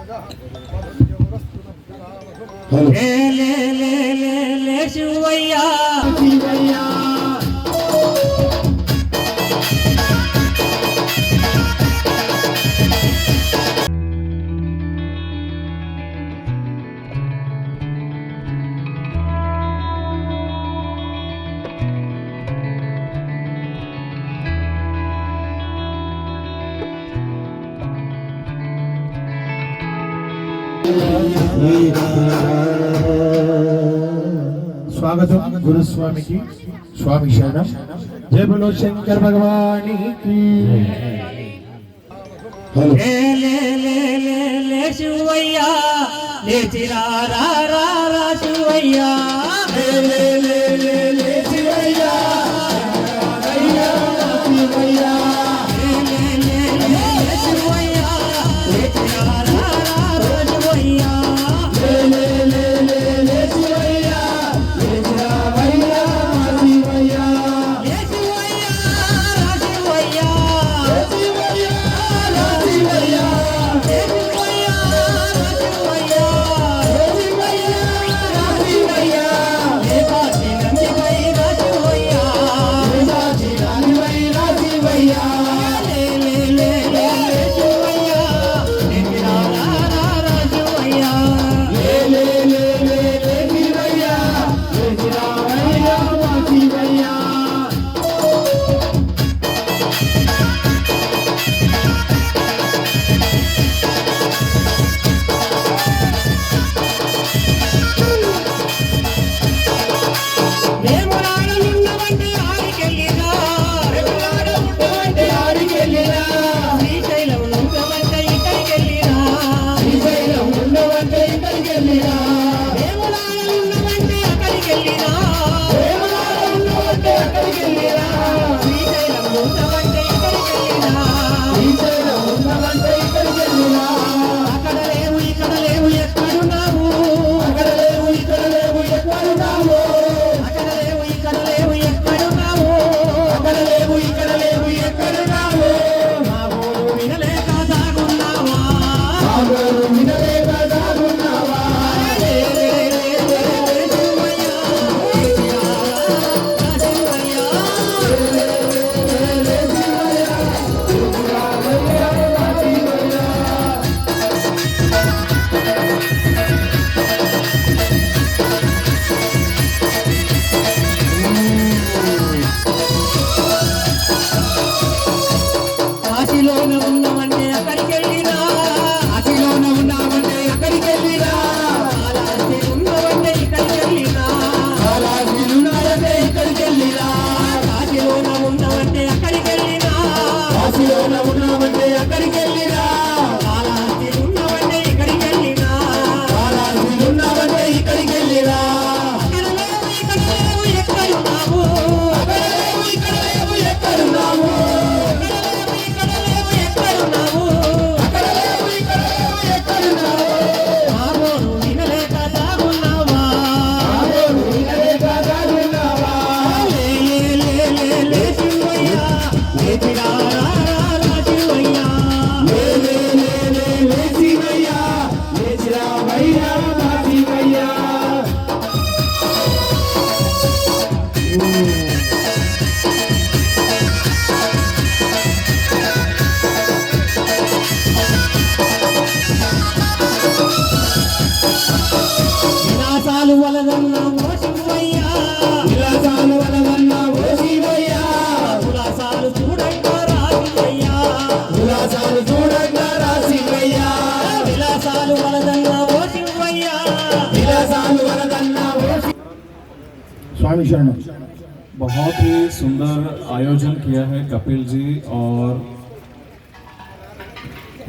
ले ले ले ले ले शिवैया शिवैया स्वागतम गुरुस्वामी की स्वामी शरणम जय बोलो शंकर भगवान की ले ले ले ले ले शिवैया ले चिरा रा रा रा शिवैया ले ले ले ले ले शिवैया शिवैया शिवैया ले ले ले ले शिवैया ले चिरा रा रा रा शिवैया ले ले ले ले ले शिवैया ले चिरा भैया शिवैया ले शिवैया शिवैया ले शिवैया शिवैया ले शिवैया शिवैया ले शिवैया शिवैया ले बाजी नंदी भैया शिवैया ले बाजी नंदी भैया शिवैया ले ले ले ले शिवैया ले चिरा रा रा रा शिवैया ले ले ले ले शिवैया ले चिरा भैया शिवैया వేములాడలున్నవంటి ఆరికెళ్ళినా వేములాడలున్నవంటి ఆరికెళ్ళినా శ్రీశైలం ఉన్నవంటి ఇక్కడికెళ్ళినా శ్రీశైలం ఉన్నవంటి ఇక్కడికెళ్ళినా వేములాడలున్నవంటి అక్కడికెళ్ళినా వేములాడలున్నవంటి అక్కడికెళ్ళినా శ్రీశైలం ఉన్నవంటి ఇక్కడికెళ్ళినా శ్రీశైలం ఉన్నవంటి ఇక్కడికెళ్ళినా అక్కడ లేవు ఇక్కడ లేవు ఎక్కడున్నావు అక్కడ లేవు ఇక్కడ లేవు ఎక్కడున్నావు అక్కడ లేవు ఇక్కడ లేవు ఎక్కడున్నావు అక్కడ లేవు ఇక్కడ లేవు ఎక్కడున్నావు మా ఊరు వినలేక దాగున్నావా మా ఊరు వినలేక దాగున్నావా లే లే లే లే శివయ్య శివయ్య లే లే లే శివయ్య కాశీలోన ఉన్నవంటే అక్కడికెళ్ళినా కాశీలోన ఉన్నావంటే అక్కడికెళ్ళినా కాళహస్తి ఉన్నవంటే ఇక్కడికెళ్ళినా కాళహస్తి ఉన్నావంటే ఇక్కడికెళ్ళినా కాశీలోన ఉన్నవంటే అక్కడికెళ్ళినా కాశీలోన ఉన్నావంటే అక్కడికెళ్ళినా కాళహస్తి ఉన్నవంటే ఇక్కడికెళ్ళినా కాళహస్తి ఉన్నావంటే ఇక్కడికెళ్ళినా అక్కడ లేవు ఇక్కడ లేవు ఎక్కడున్నావు అక్కడ లేవు ఇక్కడ లేవు ఎక్కడున్నావు అక్కడ లేవు ఇక్కడ లేవు ఎక్కడున్నావు అక్కడ లేవు ఇక్కడ లేవు ఎక్కడున్నావు మా ఊరు వినలేక దాగున్నావా మా ఊరు వినలేక దాగున్నావా లే లే లే లే శివయ్య లే చిరా రా రా రా శివయ్య లే లే లే లే లే శివయ్య లే చిరా భైరవ శివయ్య విలాసాలు వలదన్నా ఓ శివయ్య విలాసాలు వలదన్నా ఓ శివయ్య విలాసాలు చూడంగా రా శివయ్య విలాసాలు చూడంగా రా శివయ్య విలాసాలు వలదన్నా ఓ శివయ్య విలాసాలు వలదన్నా ఓ स्वामी शरण बहुत ही सुंदर आयोजन किया है कपिल जी और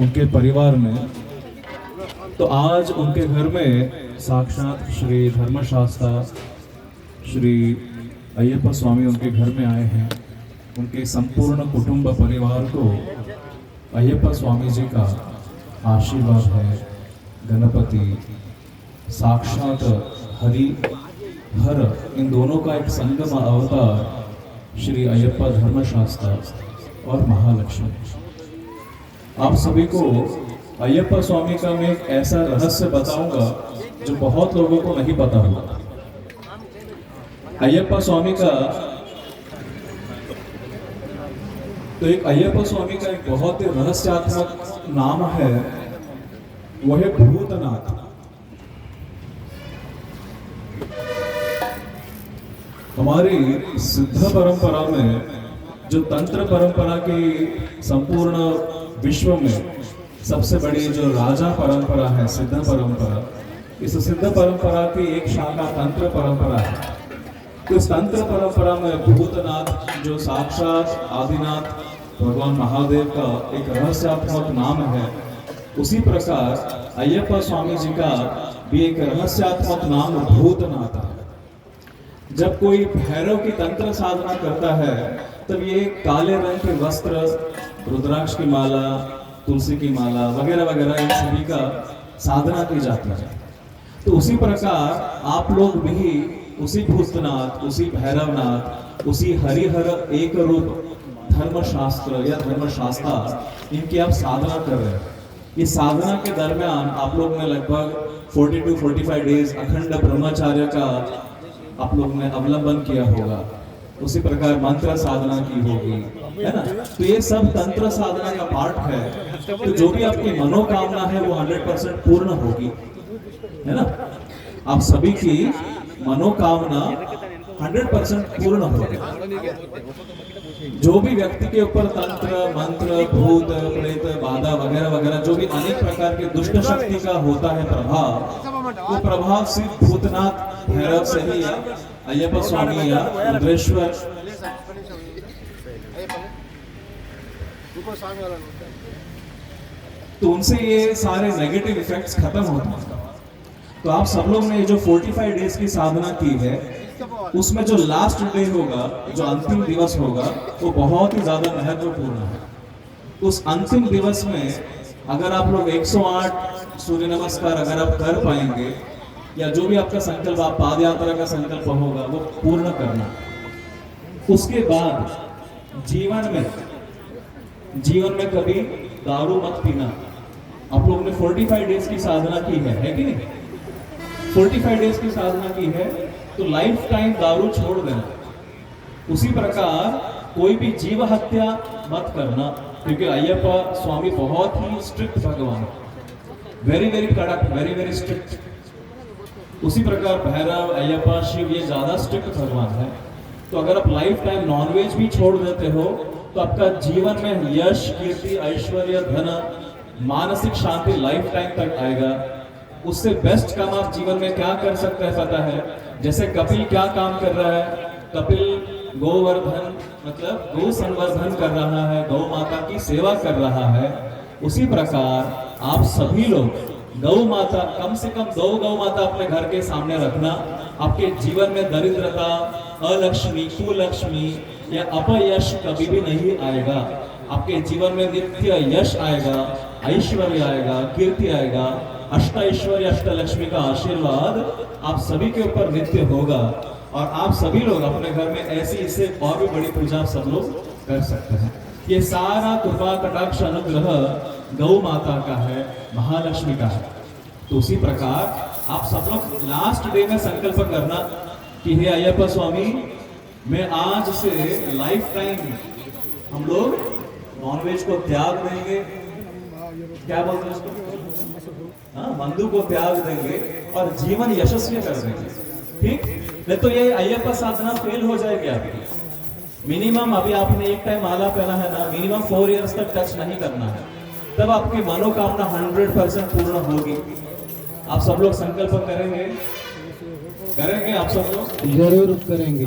उनके परिवार ने। तो आज उनके घर में साक्षात श्री धर्मशास्त्र श्री अय्यप्पा स्वामी उनके घर में आए हैं। उनके संपूर्ण कुटुंब परिवार को अय्यप्पा स्वामी जी का आशीर्वाद है। गणपति साक्षात हरि हर इन दोनों का एक संगम अवतार श्री अय्यप्पा धर्मशास्त्र और महालक्ष्मी। आप सभी को अय्यप्पा स्वामी का मैं एक ऐसा रहस्य बताऊंगा जो बहुत लोगों को नहीं पता होगा। अय्यप्पा स्वामी का तो एक अय्यप्पा स्वामी का एक बहुत ही रहस्यात्मक नाम है, वह है भूतनाथ। हमारी सिद्ध परंपरा में जो तंत्र परंपरा की संपूर्ण विश्व में सबसे बड़ी जो राजा परंपरा है सिद्ध परंपरा, इस सिद्ध परंपरा की एक शाखा तंत्र परंपरा है। तो इस तंत्र परंपरा में भूतनाथ जो साक्षात आदिनाथ भगवान महादेव का एक रहस्यात्मक नाम है, उसी प्रकार अय्यप्पा स्वामी जी का भी एक रहस्यात्मक नाम भूतनाथ है। जब कोई भैरव की तंत्र साधना करता है तब ये काले रंग के वस्त्र, रुद्राक्ष की माला, तुलसी की माला वगैरह वगैरह इन सभी का साधना की जाती है। तो उसी प्रकार आप लोग भी उसी भूतनाथ, उसी भैरवनाथ, उसी हरिहर एक रूप धर्मशास्त्र या धर्मशास्त्रा इनकी आप साधना कर रहे हैं। इस साधना के दरमियान आप लोग ने लगभग 40 to 45 डेज अखंड ब्रह्मचार्य का आप लोग ने अवलंबन किया होगा। उसी प्रकार मंत्र साधना की होगी, है ना। तो ये सब तंत्र साधना का पार्ट है। तो जो भी आपकी मनोकामना है वो 100% पूर्ण होगी, है ना। आप सभी की मनोकामना 100% पूर्ण होगी। जो भी व्यक्ति के ऊपर तंत्र, मंत्र, भूत, प्रेत, बाधा वगैरह वगैरह जो भी अनेक प्रकार के दुष्ट शक्ति का होता है प्रभाव, वो प्रभाव सिर्फ भूतनाथ भैरव से ही या अय्यप्पा स्वामी या रुद्रेश्वर तो उनसे ये सारे नेगेटिव इफेक्ट्स खत्म होते हैं। तो आप सब लोग ने जो 45 डेज की साधना की है, उसमें जो लास्ट डे होगा, जो अंतिम दिवस होगा, वो बहुत ही ज्यादा महत्वपूर्ण है। उस अंतिम दिवस में अगर आप लोग 108 सूर्य नमस्कार अगर आप कर पाएंगे, या जो भी आपका संकल्प, आप पाद यात्रा का संकल्प होगा वो पूर्ण करना। उसके बाद जीवन में कभी दारू मत पीना। आप लोगों ने 45 डेज की साधना की है कि नहीं? 45 डेज की साधना की है तो लाइफ टाइम दारू छोड़ देना। उसी प्रकार कोई भी जीव हत्या मत करना, क्योंकि अय्यप्पा स्वामी बहुत ही स्ट्रिक्ट भगवान, वेरी वेरी कड़क, वेरी वेरी स्ट्रिक्ट। उसी प्रकार भैरव, अय्यप्पा, शिव ये ज्यादा स्ट्रिक्ट भगवान है। तो अगर आप लाइफ टाइम नॉनवेज भी छोड़ देते हो तो आपका जीवन में यश, कीर्ति, ऐश्वर्य, धन, मानसिक शांति लाइफ टाइम तक आएगा। उससे बेस्ट काम आप जीवन में क्या कर सकते हैं पता है? जैसे कपिल क्या काम कर रहा है? कपिल गोवर्धन मतलब गौ संवर्धन कर रहा है, गौ माता की सेवा कर रहा है। उसी प्रकार आप सभी लोग गौ माता, कम से कम 2 गौ माता अपने घर के सामने रखना। आपके जीवन में दरिद्रता, अलक्ष्मी, कुलक्ष्मी या अपयश कभी भी नहीं आएगा। आपके जीवन में नित्य यश आएगा, ऐश्वर्य आएगा, कीर्ति आएगा, अष्ट ऐश्वर्य, अष्ट लक्ष्मी का आशीर्वाद आप सभी के ऊपर नित्य होगा। और आप सभी लोग अपने घर में ऐसी इससे और भी बड़ी पूजा सब लोग कर सकते हैं। ये सारा कृपा कटाक्ष अनुग्रह गौ माता का है, महालक्ष्मी का है। तो उसी प्रकार आप सब लोग लास्ट डे में संकल्प करना कि हे अय्यप्पा स्वामी, मैं आज से लाइफ टाइम हम लोग नॉनवेज को त्याग देंगे, क्या बोलते हैं उसको, हाँ, मंदू को त्याग देंगे और जीवन यशस्वी कर देंगे। ठीक, नहीं तो ये अय्यप्पा साधना फेल हो जाएगी आपकी। मिनिमम अभी आपने एक टाइम माला पहना है ना, मिनिमम 4 इयर्स तक टच नहीं करना है, तब आपकी मनोकामना 100% पूर्ण होगी। आप सब लोग संकल्प करेंगे आप सब लोग जरूर करेंगे।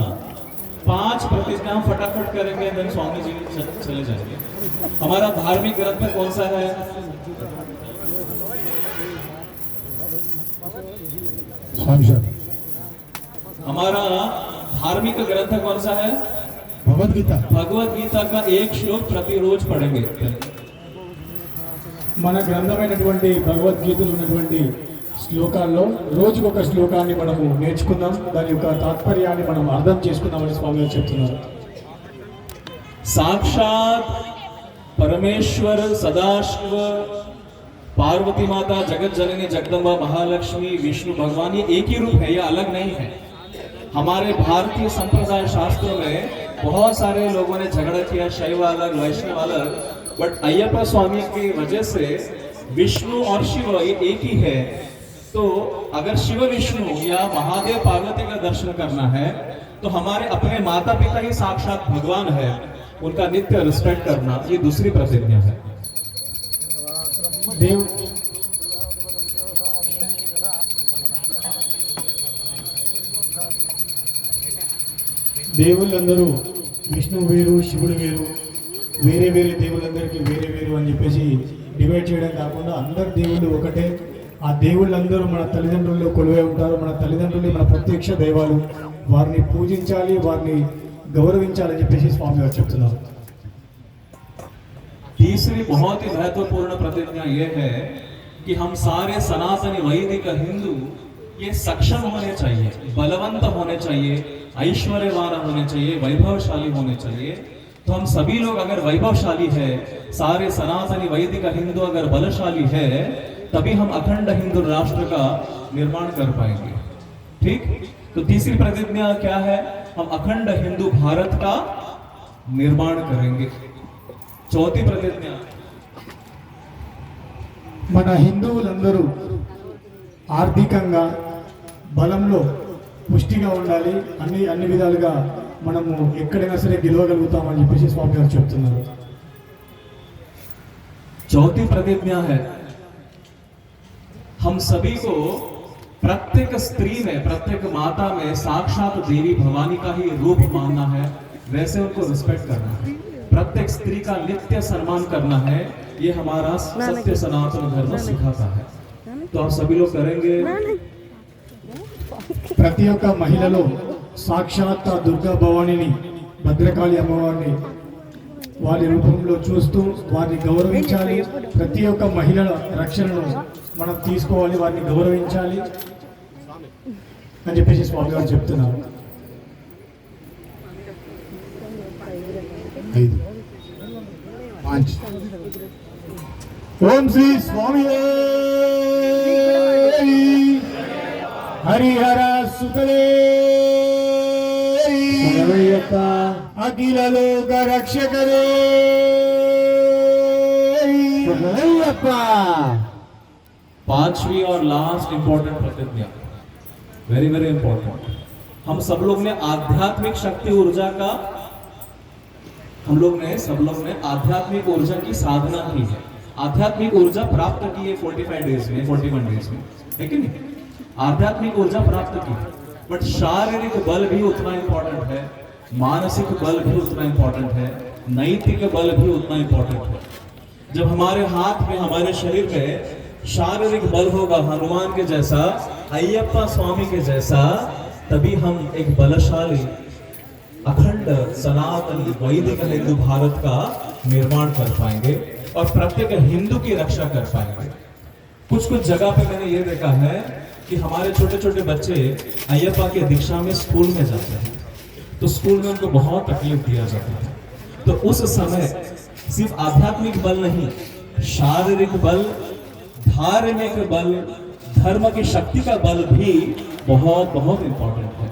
5 प्रतिज्ञा फटाफट करेंगे, देन स्वामी जी चले जाएंगे। हमारा धार्मिक ग्रंथ में कौन सा है? हमारा धार्मिक ग्रंथ कौन सा है? भगवद गीता। भगवद गीता का एक श्लोक प्रति रोज पढ़ेंगे। మన గ్రంథమైనటువంటి భగవద్గీతలో ఉన్నటువంటి శ్లోకాల్లో రోజుకొక శ్లోకాన్ని మనము నేర్చుకుందాం, దాని యొక్క తాత్పర్యాన్ని మనం అర్థం చేసుకుందామని స్వామి గారు చెప్తున్నారు। साक्षात परमेश्वर सदाशिव पार्वती माता, जगत जननी, जगदम्बा, महालक्ष्मी, विष्णु भगवान ये एक ही रूप है, ये अलग नहीं है। हमारे भारतीय संप्रदाय शास्त्रों में बहुत सारे लोगों ने झगड़ा किया, शैव अलग, वैष्णव अलग, बट अय्यप्पा स्वामी की वजह से विष्णु और शिव ये एक ही है। तो अगर शिव विष्णु या महादेव पार्वती का दर्शन करना है तो हमारे अपने माता पिता ही साक्षात भगवान है, उनका नित्य रिस्पेक्ट करना ये दूसरी प्रतिज्ञा है। देव దేవుళ్ళందరూ విష్ణువు వేరు, శివుడు వేరు, వేరే వేరే దేవుళ్ళందరికీ వేరే వేరు అని చెప్పేసి డివైడ్ చేయడం కాకుండా అందరు దేవుళ్ళు ఒకటే. ఆ దేవుళ్ళందరూ మన తల్లిదండ్రుల్లో కొలువై ఉంటారు. మన తల్లిదండ్రులు మన ప్రత్యక్ష దైవాలు, వారిని పూజించాలి, వారిని గౌరవించాలని చెప్పేసి స్వామి గారు చెప్తున్నారు. तीसरी बहुत ही महत्वपूर्ण प्रतिज्ञा यह है कि हम सारे सनातनी वैदिक हिंदू ये सक्षम होने चाहिए, बलवंत होने चाहिए, ऐश्वर्यवान होने चाहिए, वैभवशाली होने चाहिए। तो हम सभी लोग अगर वैभवशाली है, सारे सनातनी वैदिक हिंदू अगर बलशाली है, तभी हम अखंड हिंदू राष्ट्र का निर्माण कर पाएंगे। ठीक, तो तीसरी प्रतिज्ञा क्या है? हम अखंड हिंदू भारत का निर्माण करेंगे। चौथी प्रतिज्ञा, మన హిందువులందరూ ఆర్థికంగా బలంలో పుష్టిగా ఉండాలి, అన్ని విధాలుగా మనము ఎక్కడైనా సరే గెలవగలుగుతామని చెప్పేసి స్వామి గారు చెప్తున్నారు. चौथी प्रतिज्ञा है हम सभी को प्रत्येक स्त्री में, प्रत्येक माता में साक्षात देवी भवानी का ही रूप मानना है, वैसे उनको रिस्पेक्ट करना है, प्रत्येक स्त्री का नित्य सम्मान करना है। ये हमारा सत्य सनातन धर्म सिखाता है। तो आप सभी लोग करेंगे। ప్రతి ఒక్క మహిళలో సాక్షాత్ ఆ దుర్గా భవానిని, భద్రకాళి అమ్మవారిని వారి రూపంలో చూస్తూ వారిని గౌరవించాలి. ప్రతి ఒక్క మహిళల రక్షణను మనం తీసుకోవాలి, వారిని గౌరవించాలి అని చెప్పేసి స్వామి గారు చెప్తున్నారు. 5 ఓం శ్రీ స్వామి హరిహర సుతలే అఖిల లోక రక్షకరే. पांचवी और लास्ट इंपॉर्टेंट प्रतिज्ञा, वेरी वेरी इंपॉर्टेंट। हम सब लोग ने आध्यात्मिक शक्ति ऊर्जा का, सब लोग ने आध्यात्मिक ऊर्जा की साधना की है, आध्यात्मिक ऊर्जा प्राप्त की है 45 डेज में, 41 डेज में, है कि नहीं? आध्यात्मिक ऊर्जा प्राप्त की, बट शारीरिक बल भी उतना इंपॉर्टेंट है, मानसिक बल भी उतना इंपॉर्टेंट है, नैतिक बल भी उतना इंपॉर्टेंट है। जब हमारे हाथ में, हमारे शरीर में शारीरिक बल होगा हनुमान के जैसा, अय्यप्पा स्वामी के जैसा, तभी हम एक बलशाली अखंड सनातनी वैदिक हिंदू भारत का निर्माण कर पाएंगे और प्रत्येक हिंदू की रक्षा कर पाएंगे। कुछ कुछ जगह पे मैंने ये देखा है कि हमारे छोटे छोटे बच्चे अय्यप्पा के दीक्षा में स्कूल में जाते हैं, तो स्कूल में उनको बहुत तकलीफ दिया जाता है। तो उस समय सिर्फ आध्यात्मिक बल नहीं, शारीरिक बल, धार्मिक बल, धर्म की शक्ति का बल भी बहुत बहुत इंपॉर्टेंट है।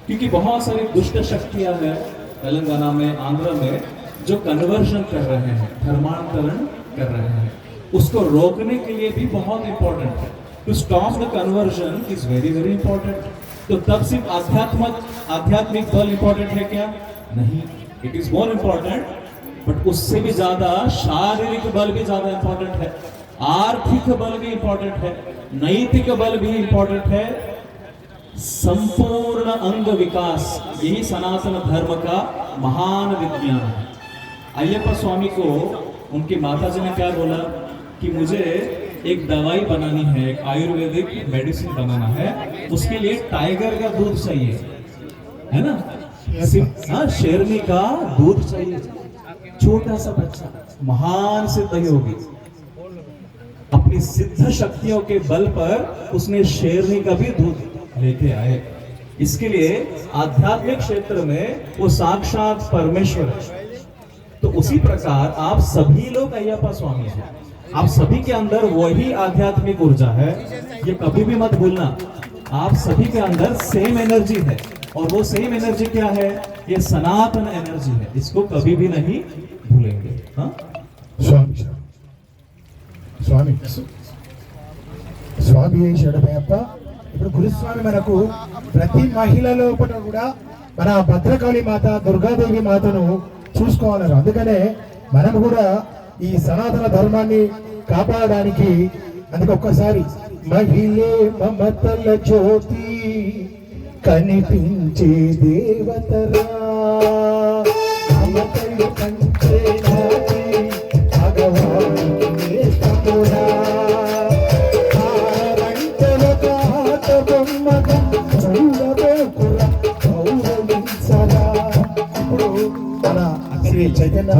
क्योंकि बहुत सारी दुष्ट शक्तियां हैं तेलंगाना में, आंध्र में, जो कन्वर्शन कर रहे हैं, धर्मांतरण कर रहे हैं, उसको रोकने के लिए भी बहुत इंपॉर्टेंट है। To stop the conversion is very very important. तो तब सिर्फ आध्यात्मिक बल इंपॉर्टेंट है क्या? नहीं, it is more important, but उससे भी ज्यादा शारीरिक बल भी ज्यादा इंपॉर्टेंट है, आर्थिक बल भी इंपॉर्टेंट है, नैतिक बल भी इंपॉर्टेंट है, संपूर्ण अंग विकास, यही सनातन धर्म का महान विज्ञान है। अय्यप्पा स्वामी को उनकी माताजी ने क्या बोला कि मुझे एक दवाई बनानी है, एक आयुर्वेदिक मेडिसिन बनाना है, उसके लिए टाइगर का दूध चाहिए, है ना? हाँ, शेरनी का दूध चाहिए। छोटा सा बच्चा महान सिद्ध योगी अपनी सिद्ध शक्तियों के बल पर उसने शेरनी का भी दूध लेके आए। इसके लिए आध्यात्मिक क्षेत्र में वो साक्षात परमेश्वर है। तो उसी प्रकार आप सभी लोग अय्यप्पा स्वामी हैं, आप सभी के अंदर वही आध्यात्मिक ऊर्जा है, ये कभी भी मत भूलना। आप सभी के अंदर सेम एनर्जी है, और वो सेम एनर्जी क्या है? ये सनातन एनर्जी है, इसको कभी भी नहीं भूलेंगे। हाँ స్వామి స్వామి స్వామి శరణమయ్యప్ప. ఇప్పుడు గురుస్వామి మనకు ప్రతి మహిళ లోపల కూడా మన భద్రకాళి మాత దుర్గాదేవి మాతను చూసుకోవాలన్నారు. అందుకనే మనం కూడా ఈ సనాతన ధర్మాన్ని కాపాడడానికి అందుకే ఒక్కసారి మహిళే మమతల జ్యోతి కనిపించే దేవతరా మమతలు కంచే నాటి భగవానికి నేస్తమురా ఆరంటల కాత బొమ్మగా చూడబోకురా గౌరవించరా. ఇప్పుడు మన శ్రీ చైతన్య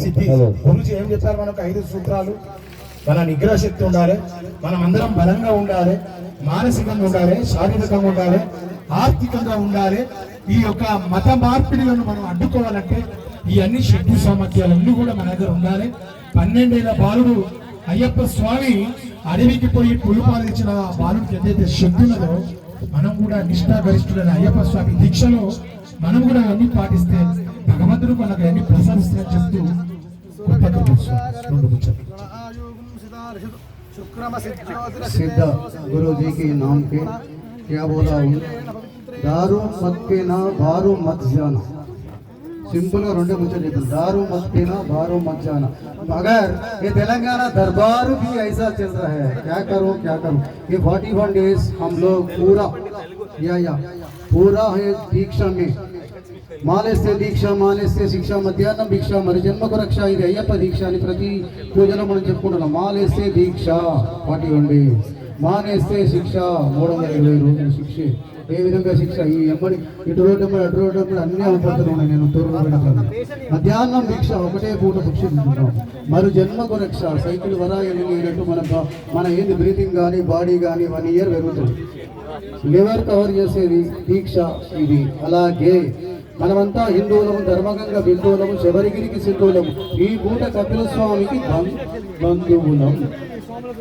సిద్ధి గురుజీ ఏం చెప్పారు? మనకు 5 సూత్రాలు. మన నిగ్రహ శక్తి ఉండాలి, మనం అందరం బలంగా ఉండాలి, మానసికంగా ఉండాలి, శారీరకంగా ఉండాలి, ఆర్థికంగా ఉండాలి. ఈ యొక్క మత మార్పిడిలను మనం అడ్డుకోవాలంటే ఈ అన్ని శక్తి సామర్థ్యాలన్నీ కూడా మన దగ్గర ఉండాలి. 12 ఏళ్ల బాలుడు అయ్యప్ప స్వామి అడవికి పోయి పులు పాలించిన బాలుడికి ఏదైతే శక్తి ఉన్నదో మనం కూడా నిష్ఠాగరిష్ఠులైన అయ్యప్ప స్వామి దీక్షలో మనం కూడా అన్ని పాటిస్తే భగవంతుడు మనకు అన్ని ప్రసాదిస్తారని చెప్తూ सिद्ध गुरु जी के नाम पे क्या बोला हूँ? दारू मत पीना, बारू मत जाना. सिंपल గా రెండే मुझे చెప్పారు. दारू मत पीना, बारू मत जाना. मगर ये तेलंगाना दरबार भी ऐसा चल रहा है. क्या करो क्या करो. ये 41 डेज हम लोग पूरा पूरा है दीक्षा में. మానేస్తే దీక్ష, మానేస్తే శిక్ష, మధ్యాహ్నం భిక్ష, మరి జన్మకు రక్ష. ఇది అయ్యప్ప దీక్ష అని ప్రతి పూజలో మనం చెప్పుకుంటున్నాం. మానేస్తే దీక్ష 41 days, మానేస్తే శిక్ష 320 రోజులు శిక్ష. ఏ విధంగా శిక్ష? ఈ ఎమ్మడి ఇటు రోడ్డు అటు రోడ్డు అన్నీ అవపడుతున్నాయి. నేను తూర్పు వెళ్ళగలను. మధ్యాహ్నం భిక్ష, ఒకటే పూట భిక్ష తింటున్నాం. మరి జన్మకు రక్ష, సైకిల్ వరాయని లేనట్టు మన ఏంది బ్రీతింగ్ కానీ బాడీ కానీ 1 year పెరుగుతుంది. లివర్ కవర్ చేసేది దీక్ష ఇది. అలాగే మనమంతా హిందువులము, ధర్మగంగా బిందువులము, శబరిగిరికి సింధువులము. ఈ పూట కపిల స్వామికి బంధువులం.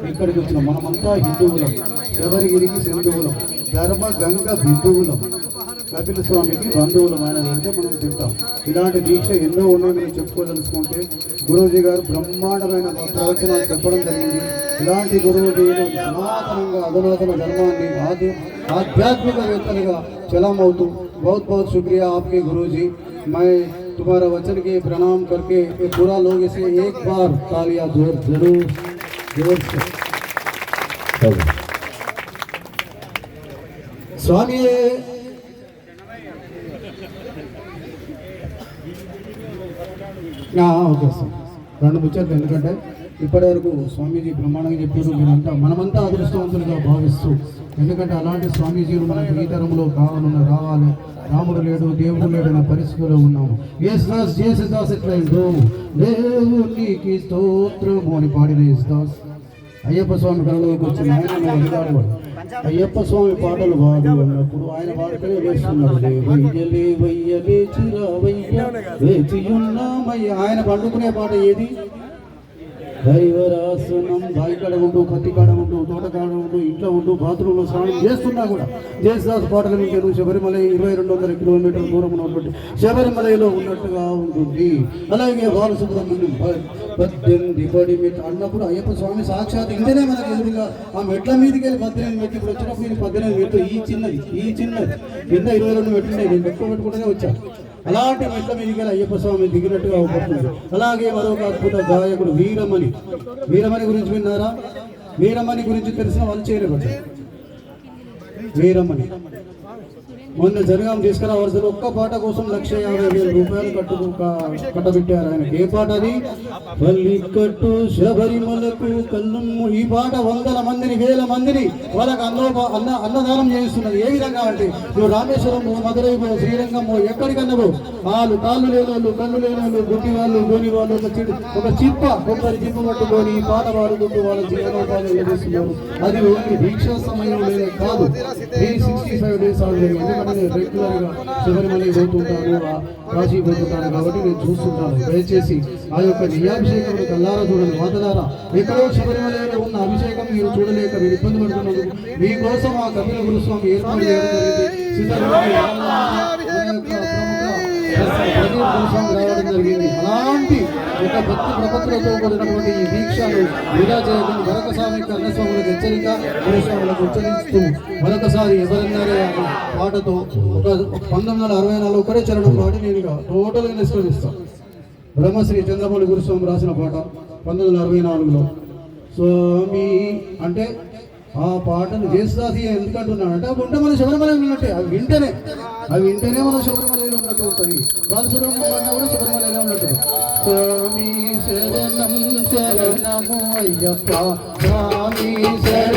ఇక్కడికి వచ్చినాం. మనమంతా హిందువులం, శబరిగిరికి సింధువులం, ధర్మగంగా బిందువులం, కపిల స్వామికి బంధువులం. ఆయన వెళ్తే మనం తింటాం. ఇలాంటి దీక్ష ఎన్నో ఉన్నాయి. మనం చెప్పుకోదలుచుకుంటే గురూజీ గారు బ్రహ్మాండమైన ప్రవచనాలు చెప్పడం జరిగింది. ఇలాంటి గురువులు సనాతనంగా అధునాతన ధర్మాన్ని ఆధ్యాత్మికవేత్తలుగా చలమవుతూ बहुत बहुत शुक्रिया आपके गुरुजी. मैं तुम्हारा वचन के प्रणाम करके ये पूरा लोग इसे एक बार तालियां जरूर से. स्वामी ఓకే సార్, 2 ముచ్చట్లు. ఎందుకంటే ఇప్పటి వరకు స్వామీజీ బ్రహ్మాండంగా చెప్పారు. మీరంతా మనమంతా అదృష్టవంతులుగా భావిస్తూ, ఎందుకంటే అలాంటి స్వామీజీలు మనకు ఈ తరంలో రావాలి. రాముడు లేడు, దేవుడు లేడు అనే పరిస్థితిలో ఉన్నాము. యేసుదాస్ ఎట్లయిందో దేవునికి స్తోత్రము అని పాడిన యేసుదాస్ అయ్యప్ప స్వామి కళలోకి వచ్చిన ఆయన అధికారులు అయ్యప్ప స్వామి పాటలు పాడు అన్నప్పుడు ఆయన పాటలే వేస్తున్నాడు. ఆయన పండుకునే పాట ఏది? దైవరాసనం. బావి కాడ ఉండు, కత్తి కాడ ఉండు, తోట కాడ ఉండు, ఇంట్లో ఉండు, బాత్రూంలో స్నానం చేస్తున్నా కూడా జయదాస్ పాటలు వింటాను. శబరిమల 2200 కిలోమీటర్ల దూరం ఉన్నటువంటి శబరిమలలో ఉన్నట్టుగా ఉంటుంది. అలాగే బాలసుబ్రహ్మణ్యం 18 పడి మెట్లు అన్నప్పుడు అయ్యప్ప స్వామి సాక్షాత్ ఇంటనే మనకు ఎదురుగా ఆ మెట్ల మీదకి వెళ్ళి 18 మెట్లు. ఇప్పుడు వచ్చినప్పుడు ఇది 18 మెట్లు. ఈ చిన్నది కింద 22 మెట్లు ఉన్నాయి. నేను ఎక్కువ పెట్టుకుంటూనే వచ్చాను. అలాంటి మెట్ల మీదకి అయ్యప్ప స్వామి దిగినట్టుగా అవుతుంది. అలాగే మరొక అద్భుత గాయకుడు వీరమణి. వీరమణి గురించి విన్నారా? వీరమణి గురించి తెలిసిన వాళ్ళు చేరబడ్డారు. వీరమణి మొన్న జరగాం తీసుకురావాల్సిన ఒక్క పాట కోసం 1,50,000 రూపాయలు కట్టబెట్టారు ఆయనకి. ఏ పాట అది? పల్లికట్టు శబరిమలకు కళ్ళమ్ము. ఈ పాట 100 మందిని 1000 మందిని వాళ్ళకి అన్నదానం చేస్తున్నది. ఏ విధంగా అంటే నువ్వు రామేశ్వరం, మధురై, శ్రీరంగం ఎక్కడికన్నావు వాళ్ళు కాళ్ళు లేని వాళ్ళు, కళ్ళు లేని వాళ్ళు, గుడ్డి వాళ్ళు, గోని వాళ్ళు ఒక చిప్ప కొబ్బరి చిప్ప పట్టుకొని ఈ పాట పాడుకుంటూ వాళ్ళ జీవనోపాధి చేస్తున్నారు. అది ఓన్లీ దీక్షా సమయంలో కాదు, 365 days ఆల్రెడీ. ఎందుకంటే ఎందుకంటే నేను రెగ్యులర్గా శబరిమల పోతుంటాను, కాశీ పోతుంటాను కాబట్టి నేను చూస్తుంటాను. దయచేసి ఆ యొక్క నెయ్యాభిషేకం కల్లారా చూడండి. మాతలారా ఎక్కడో శబరిమలలో ఉన్న అభిషేకం మీరు చూడలేక మీరు ఇబ్బంది పడుతున్నందుకు మీకోసం ఆ కపిల గురుస్వామి ఏర్పాటు చేయడం జరిగింది. రావడం జరిగింది. అలాంటి ఒక భక్తి ప్రపత్తులతో కూడినటువంటి ఈ దీక్షను వృధా చేయకుండా మరొకసారి కన్నస్వాములకు హెచ్చరిక, గురుస్వాములకు హెచ్చరిస్తూ మరొకసారి ఎవరన్నారే అనే పాటతో ఒక 1964 ఒకటే చరణం పాటి నేను ఇక టోటల్గా నిష్క్రమిస్తాను. బ్రహ్మశ్రీ చంద్రమౌళి గురుస్వామి రాసిన పాట 1964లో. స్వామి అంటే ఆ పాటను చేస్తాది ఎందుకంటున్నానంటే అవి ఉంటే మన శబరిమల ఉన్నట్టే, అవి వింటేనే మనం శబరిమలలో ఉన్నట్టు ఉంటుంది. బాలసుబ్రహ్మణ్యం పాడినా కూడా శబరిమలలో ఉన్నట్టు. స్వామి శరణం శరణము అయ్యప్ప, స్వామి శరణం